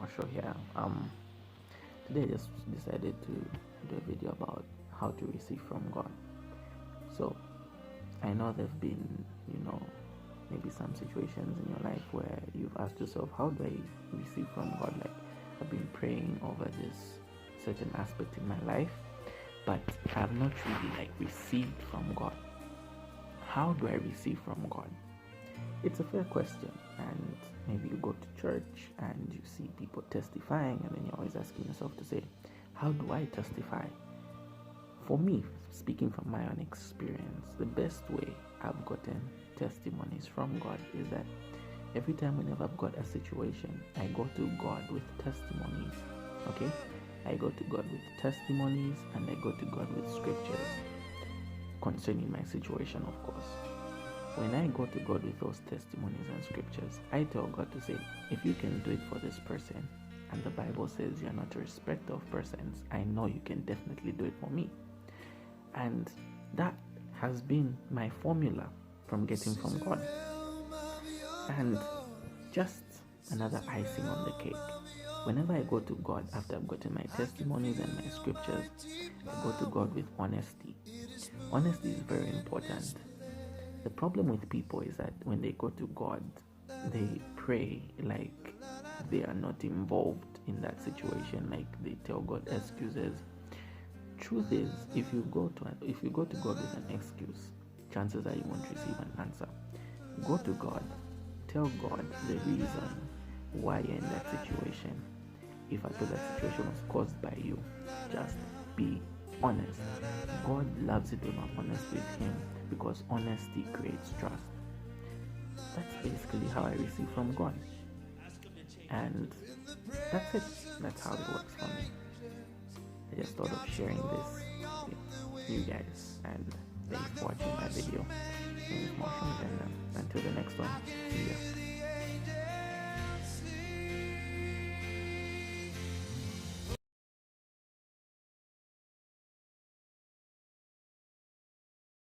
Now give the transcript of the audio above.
Marshall here. Today I just decided to do a video about how to receive from God. So I know there've been, maybe some situations in your life where you've asked yourself, how do I receive from God? Like, I've been praying over this certain aspect in my life, but I have not really received from God. How do I receive from God? It's a fair question, and maybe you go to church and you see people testifying, and then you're always asking yourself to say, how do I testify? For me, speaking from my own experience, the best way I've gotten testimonies from God is that every time whenever I've got a situation, I go to God with testimonies. Okay? I go to God with testimonies, and I go to God with scriptures concerning my situation, of course. When I go to God with those testimonies and scriptures, I tell God to say, if you can do it for this person, and the Bible says you're not a respecter of persons, I know you can definitely do it for me. And that has been my formula from getting from God. And just another icing on the cake. Whenever I go to God after I've gotten my testimonies and my scriptures, I go to God with honesty. Honesty is very important. The problem with people is that when they go to God, they pray like they are not involved in that situation, like they tell God excuses. Truth is, if you go to God with an excuse, chances are you won't receive an answer. Go to God, tell God the reason why you're in that situation. If I thought that situation was caused by you, just be honest. God loves it when we're honest with Him, because honesty creates trust. That's basically how I receive from God. And that's it. That's how it works for me. I just thought of sharing this with you guys, and thanks for watching my video. My name is Marshall, and until the next one, see ya.